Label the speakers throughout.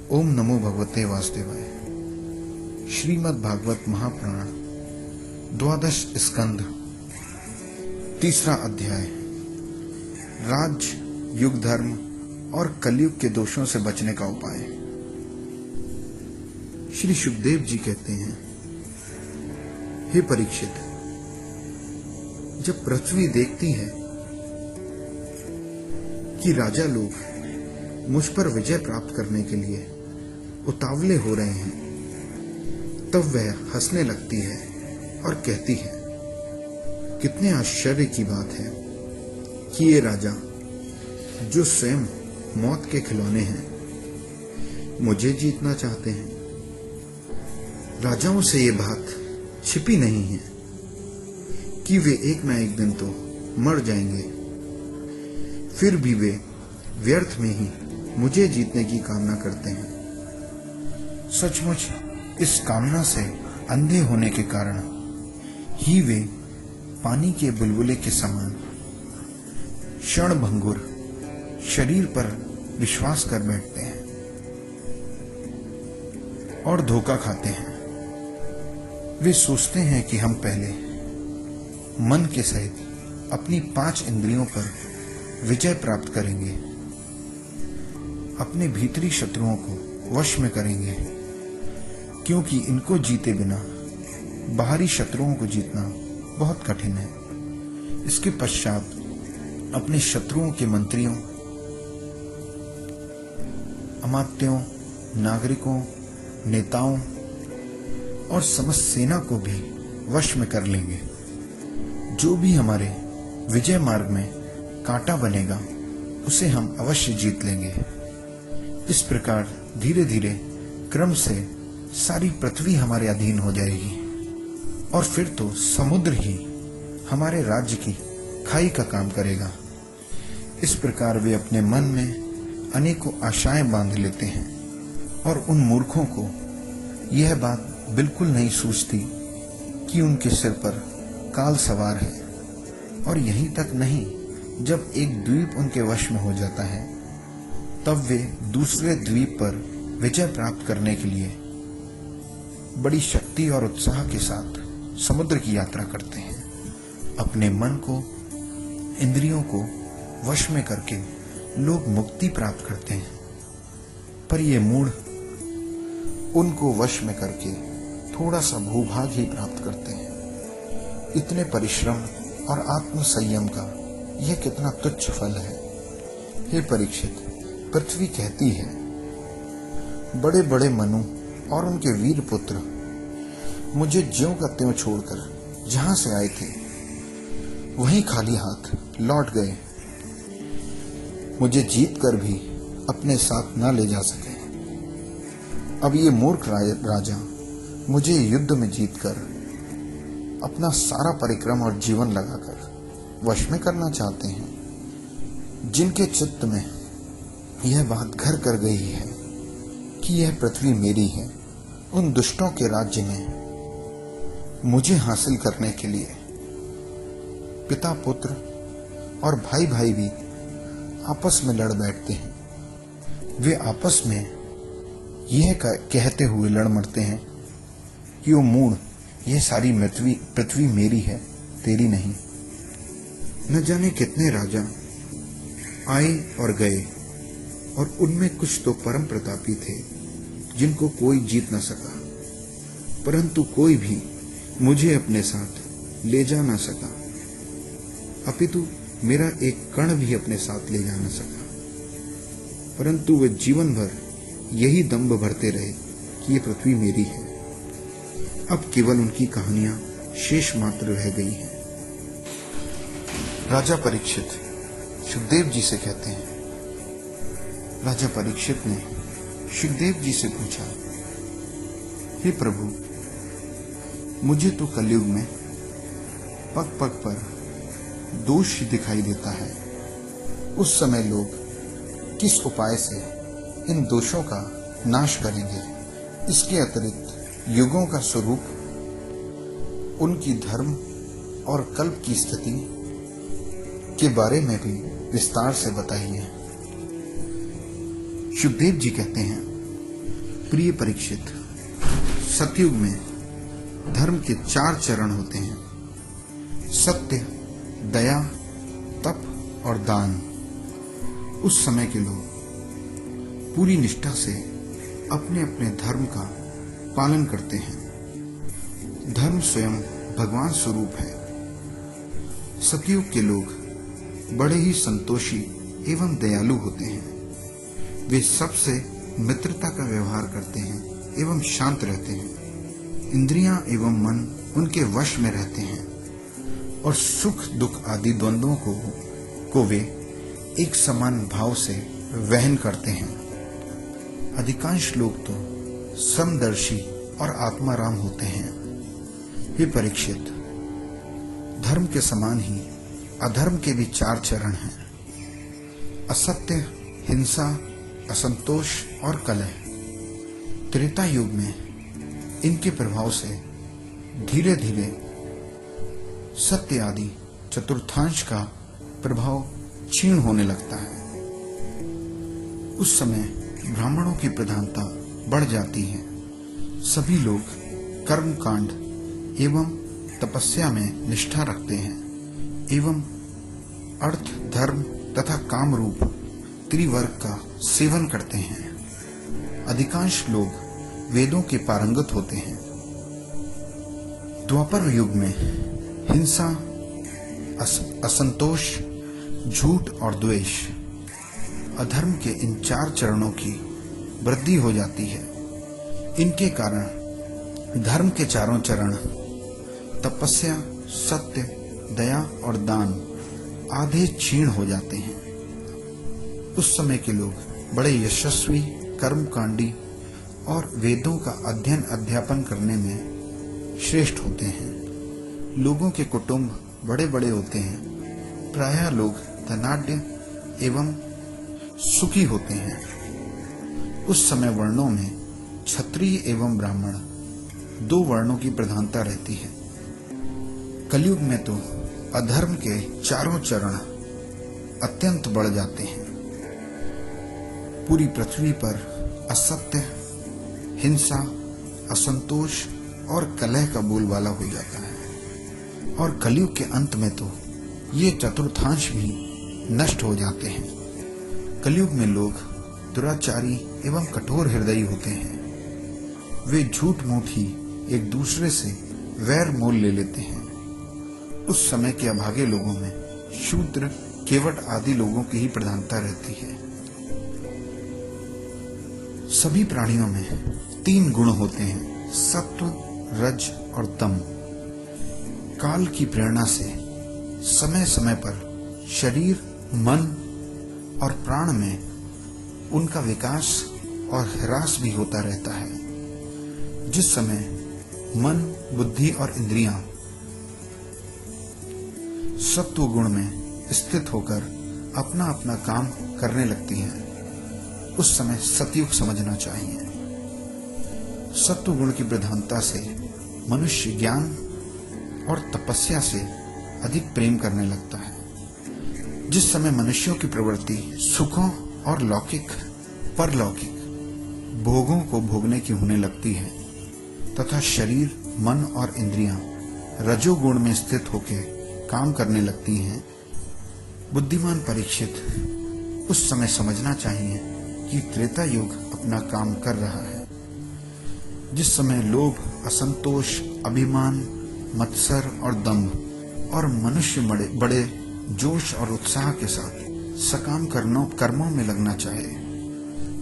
Speaker 1: ओम नमो भगवते वासुदेवाय। श्रीमद् भागवत महापुराण द्वादश स्कंध, तीसरा अध्याय। राज, युग धर्म और कलयुग के दोषों से बचने का उपाय। श्री सुखदेव जी कहते हैं, हे परीक्षित, जब पृथ्वी देखती है कि राजा लोग मुझ पर विजय प्राप्त करने के लिए उतावले हो रहे हैं, तब वह हंसने लगती है और कहती है, कितने आश्चर्य की बात है कि ये राजा जो स्वयं मौत के खिलौने हैं, मुझे जीतना चाहते हैं। राजाओं से ये बात छिपी नहीं है कि वे एक न एक दिन तो मर जाएंगे, फिर भी वे व्यर्थ में ही मुझे जीतने की कामना करते हैं। सचमुच इस कामना से अंधे होने के कारण ही वे पानी के बुलबुले के समान क्षणभंगुर शरीर पर विश्वास कर बैठते हैं और धोखा खाते हैं। वे सोचते हैं कि हम पहले मन के सहित अपनी 5 इंद्रियों पर विजय प्राप्त करेंगे, अपने भीतरी शत्रुओं को वश में करेंगे, क्योंकि इनको जीते बिना बाहरी शत्रुओं को जीतना बहुत कठिन है। इसके पश्चात अपने शत्रुओं के मंत्रियों, अमात्यों, नागरिकों, नेताओं और समस्त सेना को भी वश में कर लेंगे। जो भी हमारे विजय मार्ग में कांटा बनेगा, उसे हम अवश्य जीत लेंगे। इस प्रकार धीरे धीरे क्रम से सारी पृथ्वी हमारे अधीन हो जाएगी और फिर तो समुद्र ही हमारे राज्य की खाई का काम करेगा। इस प्रकार वे अपने मन में अनेकों आशाएं बांध लेते हैं और उन मूर्खों को यह बात बिल्कुल नहीं सूझती कि उनके सिर पर काल सवार है। और यहीं तक नहीं, जब एक द्वीप उनके वश में हो जाता है, तब वे दूसरे द्वीप पर विजय प्राप्त करने के लिए बड़ी शक्ति और उत्साह के साथ समुद्र की यात्रा करते हैं। अपने मन को, इंद्रियों को वश में करके लोग मुक्ति प्राप्त करते हैं, पर ये मूढ़ उनको वश में करके थोड़ा सा भूभाग ही प्राप्त करते हैं। इतने परिश्रम और आत्म संयम का यह कितना तुच्छ फल है। हे परीक्षित, पृथ्वी कहती है, बड़े बड़े मनु और उनके वीर पुत्र मुझे ज्यों का त्यों छोड़कर जहां से आए थे वहीं खाली हाथ लौट गए। मुझे जीत कर भी अपने साथ न ले जा सके। अब ये मूर्ख राजा मुझे युद्ध में जीतकर अपना सारा परिक्रम और जीवन लगाकर वश में करना चाहते हैं। जिनके चित्त में यह बात घर कर गई है कि यह पृथ्वी मेरी है, उन दुष्टों के राज्य में मुझे हासिल करने के लिए पिता पुत्र और भाई भाई भी आपस में लड़ बैठते हैं। वे आपस में यह कहते हुए लड़ मरते हैं कि ओ मूढ़, यह सारी पृथ्वी मेरी है, तेरी नहीं। न जाने कितने राजा आए और गए, और उनमें कुछ तो परम प्रतापी थे जिनको कोई जीत न सका, परंतु कोई भी मुझे अपने साथ ले जा न सका, अपितु मेरा एक कण भी अपने साथ ले जा न सका। परंतु वे जीवन भर यही दंभ भरते रहे कि ये पृथ्वी मेरी है। अब केवल उनकी कहानियां शेष मात्र रह गई हैं। राजा परीक्षित सुखदेव जी से कहते हैं, राजा परीक्षित ने सुखदेव जी से पूछा, हे प्रभु, मुझे तो कलयुग में पग पग पर दोष ही दिखाई देता है। उस समय लोग किस उपाय से इन दोषों का नाश करेंगे? इसके अतिरिक्त युगों का स्वरूप, उनकी धर्म और कल्प की स्थिति के बारे में भी विस्तार से बताइए। सुखदेव जी कहते हैं, प्रिय परीक्षित, सतयुग में धर्म के 4 चरण होते हैं: सत्य, दया, तप और दान। उस समय के लोग पूरी निष्ठा से अपने अपने धर्म का पालन करते हैं। धर्म स्वयं भगवान स्वरूप है। सतयुग के लोग बड़े ही संतोषी एवं दयालु होते हैं। वे सबसे मित्रता का व्यवहार करते हैं एवं शांत रहते हैं। इंद्रियां एवं मन उनके वश में रहते हैं और सुख दुख आदि द्वंद्वों को वे एक समान भाव से वहन करते हैं। अधिकांश लोग तो समदर्शी और आत्माराम होते हैं। हे परीक्षित, धर्म के समान ही अधर्म के भी 4 चरण हैं: असत्य, हिंसा, असंतोष और कलह। त्रेता युग में इनके प्रभाव से धीरे धीरे सत्य आदि चतुर्थांश का प्रभाव क्षीण होने लगता है। उस समय ब्राह्मणों की प्रधानता बढ़ जाती है। सभी लोग कर्म कांड एवं तपस्या में निष्ठा रखते हैं एवं अर्थ, धर्म तथा काम रूप त्रिवर्ग का सेवन करते हैं। अधिकांश लोग वेदों के पारंगत होते हैं। द्वापर युग में हिंसा, असंतोष, झूठ और द्वेष, अधर्म के इन 4 चरणों की वृद्धि हो जाती है। इनके कारण धर्म के 4 चरण तपस्या, सत्य, दया और दान आधे क्षीण हो जाते हैं। उस समय के लोग बड़े यशस्वी, कर्मकांडी और वेदों का अध्ययन अध्यापन करने में श्रेष्ठ होते हैं। लोगों के कुटुंब बड़े बड़े होते हैं। प्रायः लोग धनाढ्य एवं सुखी होते हैं। उस समय वर्णों में क्षत्रिय एवं ब्राह्मण 2 वर्णों की प्रधानता रहती है। कलयुग में तो अधर्म के 4 चरण अत्यंत बढ़ जाते हैं। पूरी पृथ्वी पर असत्य, हिंसा, असंतोष और कलह का बोलबाला हो जाता है और कलयुग के अंत में तो ये चतुर्थांश भी नष्ट हो जाते हैं। कलयुग में लोग दुराचारी एवं कठोर हृदयी होते हैं। वे झूठ मूठ ही एक दूसरे से वैर मोल ले लेते हैं। उस समय के अभागे लोगों में शूद्र, केवट आदि लोगों की ही प्रधानता रहती है। सभी प्राणियों में 3 गुण होते हैं: सत्व, रज और तम। काल की प्रेरणा से समय समय पर शरीर, मन और प्राण में उनका विकास और ह्रास भी होता रहता है। जिस समय मन, बुद्धि और इंद्रियां सत्व गुण में स्थित होकर अपना अपना काम करने लगती हैं, उस समय सतयुग समझना चाहिए। सत्व गुण की प्रधानता से मनुष्य ज्ञान और तपस्या से अधिक प्रेम करने लगता है। जिस समय मनुष्यों की प्रवृत्ति सुखों और लौकिक, परलौकिक भोगों को भोगने की होने लगती है तथा शरीर, मन और इंद्रियां रजोगुण में स्थित होकर काम करने लगती हैं, बुद्धिमान परीक्षित उस समय समझना चाहिए कि त्रेता युग अपना काम कर रहा है। जिस समय लोभ, असंतोष, अभिमान, मत्सर और दंभ और मनुष्य बड़े जोश और उत्साह के साथ सकाम कर्मों में लगना चाहे,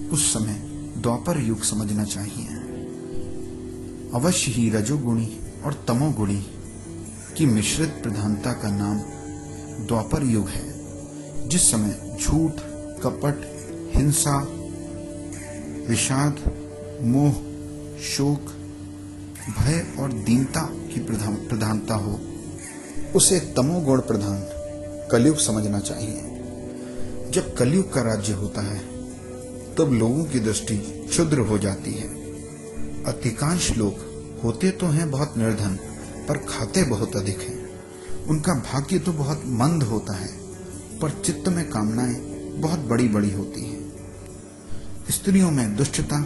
Speaker 1: उस समय द्वापर युग समझना चाहिए। अवश्य ही रजोगुणी और तमोगुणी की मिश्रित प्रधानता का नाम द्वापर युग है। जिस समय झूठ, कपट, हिंसा, विषाद, मोह, शोक, भय और दीनता की प्रधानता हो, उसे तमोगुण प्रधान कलयुग समझना चाहिए। जब कलयुग का राज्य होता है तब लोगों की दृष्टि क्षुद्र हो जाती है। अधिकांश लोग होते तो हैं बहुत निर्धन, पर खाते बहुत अधिक हैं। उनका भाग्य तो बहुत मंद होता है, पर चित्त में कामनाएं बहुत बड़ी बड़ी होती हैं। स्त्रियों में दुष्टता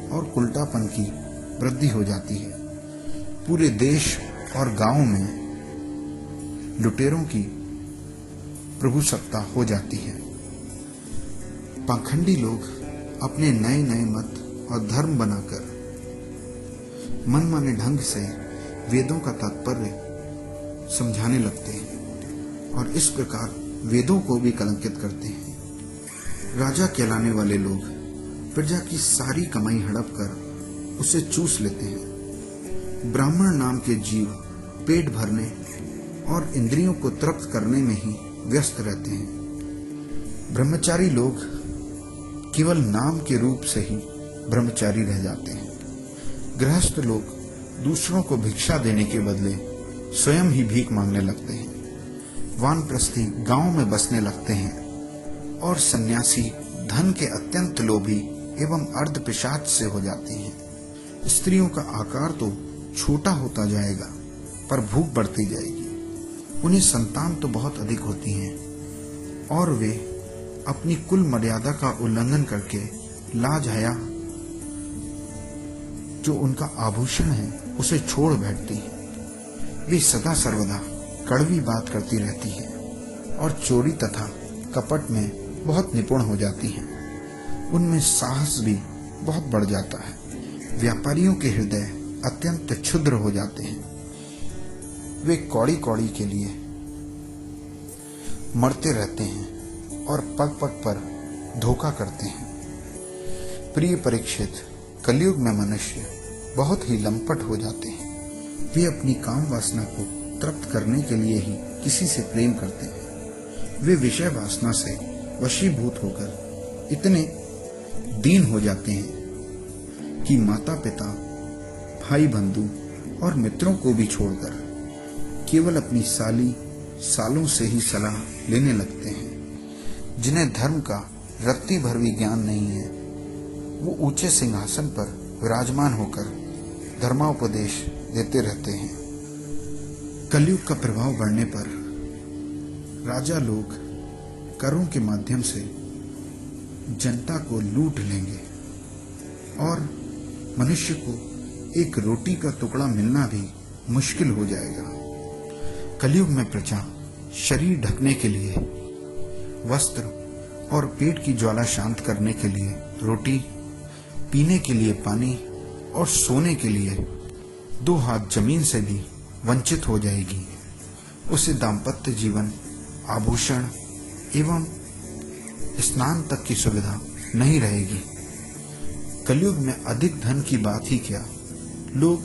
Speaker 1: और उल्टापन की वृद्धि हो जाती है। पूरे देश और गांव में लुटेरों की प्रभुसत्ता हो जाती है। पाखंडी लोग अपने नए नए मत और धर्म बनाकर मनमाने ढंग से वेदों का तात्पर्य समझाने लगते हैं और इस प्रकार वेदों को भी कलंकित करते हैं। राजा कहलाने वाले लोग प्रजा की सारी कमाई हड़प कर उसे चूस लेते हैं। ब्राह्मण नाम के जीव पेट भरने और इंद्रियों को तृप्त करने में ही व्यस्त रहते हैं। ब्रह्मचारी लोग केवल नाम के रूप से ही ब्रह्मचारी रह जाते हैं। गृहस्थ लोग दूसरों को भिक्षा देने के बदले स्वयं ही भीख मांगने लगते हैं। वानप्रस्थी गांव में बसने लगते हैं और सन्यासी धन के अत्यंत लोभी एवं अर्ध पिशाच से हो जाते हैं। स्त्रियों का आकार तो छोटा होता जाएगा पर भूख बढ़ती जाएगी। उन्हें संतान तो बहुत अधिक होती हैं और वे अपनी कुल मर्यादा का उल्लंघन करके लाज हया जो उनका आभूषण है उसे छोड़ बैठती है। वे सदा सर्वदा कड़वी बात करती रहती है और चोरी तथा कपट में बहुत निपुण हो जाती हैं। उनमें साहस भी बहुत बढ़ जाता है। व्यापारियों के हृदय अत्यंत क्षुद्र हो जाते हैं। वे कौड़ी कौड़ी के लिए मरते रहते हैं और पग पग पर धोखा करते हैं। प्रिय परीक्षित, कलयुग में मनुष्य बहुत ही लंपट हो जाते हैं। वे अपनी काम वासना को तृप्त करने के लिए ही किसी से प्रेम करते हैं। वे विषय वासना से वशीभूत होकर इतने दीन हो जाते हैं कि माता पिता, भाई बंधु और मित्रों को भी छोड़कर केवल अपनी सालों से ही सलाह लेने लगते हैं। जिन्हें धर्म का रत्ती भर भी ज्ञान नहीं है, वो ऊंचे सिंहासन पर विराजमान होकर धर्मोपदेश देते रहते हैं। कलयुग का प्रभाव बढ़ने पर राजा लोग करों के माध्यम से जनता को लूट लेंगे और मनुष्य को एक रोटी का टुकड़ा मिलना भी मुश्किल हो जाएगा। कलयुग में प्रजा शरीर ढकने के लिए वस्त्र और पेट की ज्वाला शांत करने के लिए रोटी, पीने के लिए पानी और सोने के लिए 2 हाथ जमीन से भी वंचित हो जाएगी। उसे दाम्पत्य जीवन, आभूषण एवं स्नान तक की सुविधा नहीं रहेगी। कलयुग में अधिक धन की बात ही क्या, लोग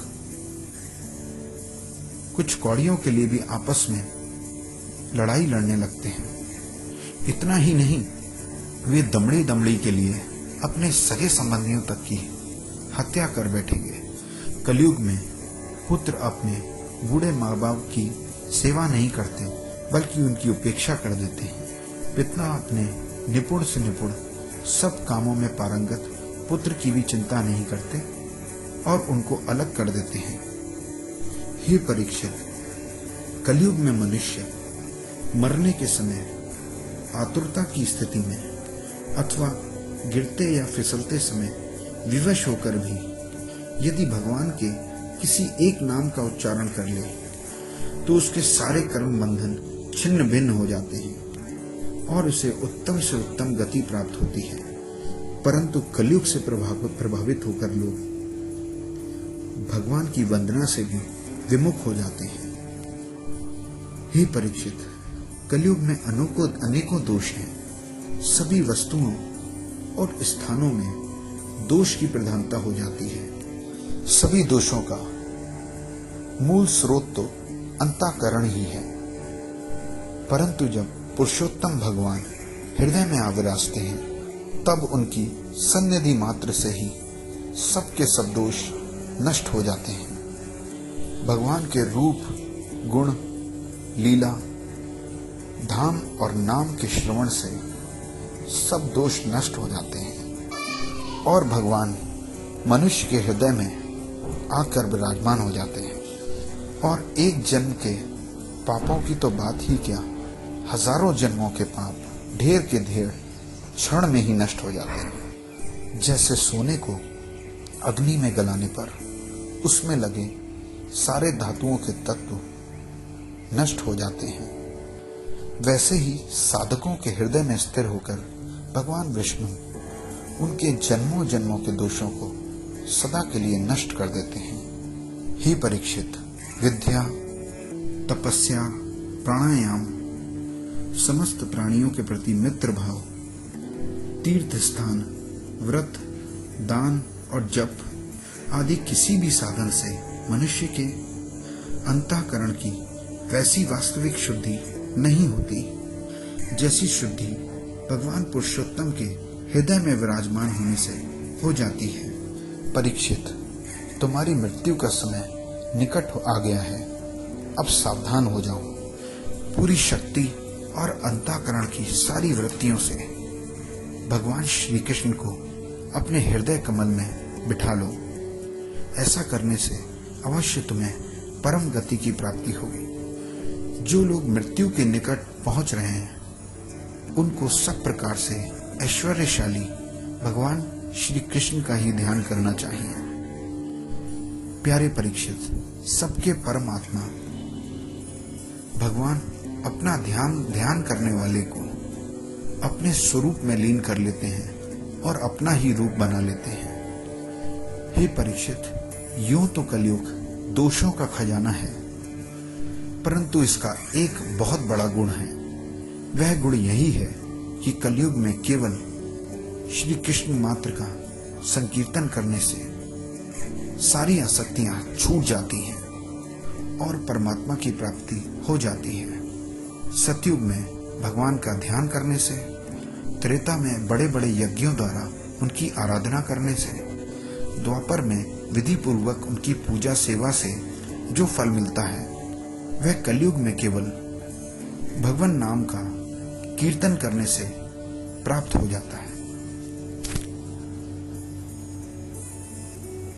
Speaker 1: कुछ कौड़ियों के लिए भी आपस में लड़ाई लड़ने लगते हैं। इतना ही नहीं, वे दमड़ी के लिए अपने सगे संबंधियों तक की हत्या कर बैठेंगे। कलयुग में पुत्र अपने बूढ़े माँ बाप की सेवा नहीं करते बल्कि उनकी उपेक्षा कर देते हैं। पिता अपने निपुण से निपुण सब कामों में पारंगत पुत्र की भी चिंता नहीं करते और उनको अलग कर देते हैं। हे परीक्षित, कलयुग में मनुष्य मरने के समय आतुरता की स्थिति में अथवा गिरते या फिसलते समय विवश होकर भी यदि भगवान के किसी एक नाम का उच्चारण कर ले तो उसके सारे कर्म बंधन छिन्न भिन्न हो जाते हैं और उसे उत्तम से उत्तम गति प्राप्त होती है। परंतु कलयुग से प्रभावित होकर लोग भगवान की वंदना से भी विमुख हो जाते हैं। हे परीक्षित, कलयुग में अनेकों दोष हैं। सभी वस्तुओं और स्थानों में दोष की प्रधानता हो जाती है। सभी दोषों का मूल स्रोत तो अंतःकरण ही है। परंतु जब पुरुषोत्तम भगवान हृदय में आविराजते हैं तब उनकी सन्निधि मात्र से ही सबके सब दोष नष्ट हो जाते हैं। भगवान के रूप, गुण, लीला, धाम और नाम के श्रवण से सब दोष नष्ट हो जाते हैं और भगवान मनुष्य के हृदय में आकर विराजमान हो जाते हैं। और एक जन्म के पापों की तो बात ही क्या, हजारों जन्मों के पाप ढेर के ढेर क्षण में ही नष्ट हो जाते हैं। जैसे सोने को अग्नि में गलाने पर उसमें लगे सारे धातुओं के तत्व नष्ट हो जाते हैं, वैसे ही साधकों के हृदय में स्थिर होकर भगवान विष्णु उनके जन्मों जन्मों के दोषों को सदा के लिए नष्ट कर देते हैं। हे परीक्षित, विद्या, तपस्या, प्राणायाम, समस्त प्राणियों के प्रति मित्र भाव, तीर्थ स्थान, व्रत, दान और जप आदि किसी भी साधन से मनुष्य के अंतःकरण की वैसी वास्तविक शुद्धि नहीं होती जैसी शुद्धि भगवान पुरुषोत्तम के हृदय में विराजमान होने से हो जाती है। परीक्षित, तुम्हारी मृत्यु का समय निकट आ गया है, अब सावधान हो जाओ। पूरी शक्ति और अंतःकरण की सारी वृत्तियों से भगवान श्री कृष्ण को अपने हृदय कमल में बिठा लो। ऐसा करने से अवश्य तुम्हें परम गति की प्राप्ति होगी। जो लोग मृत्यु के निकट पहुंच रहे हैं उनको सब प्रकार से ऐश्वर्यशाली भगवान श्री कृष्ण का ही ध्यान करना चाहिए। प्यारे परीक्षित, सबके परमात्मा भगवान अपना ध्यान करने वाले को अपने स्वरूप में लीन कर लेते हैं और अपना ही रूप बना लेते हैं। हे परीक्षित, यूं तो कलयुग दोषों का खजाना है, परंतु इसका एक बहुत बड़ा गुण है। वह गुण यही है कि कलयुग में केवल श्री कृष्ण मात्र का संकीर्तन करने से सारी आसक्तियां छूट जाती हैं और परमात्मा की प्राप्ति हो जाती है। सतयुग में भगवान का ध्यान करने से, त्रेता में बड़े बड़े यज्ञों द्वारा उनकी आराधना करने से, द्वापर में विधि पूर्वक उनकी पूजा सेवा से जो फल मिलता है वह कलयुग में केवल भगवान नाम का कीर्तन करने से प्राप्त हो जाता है।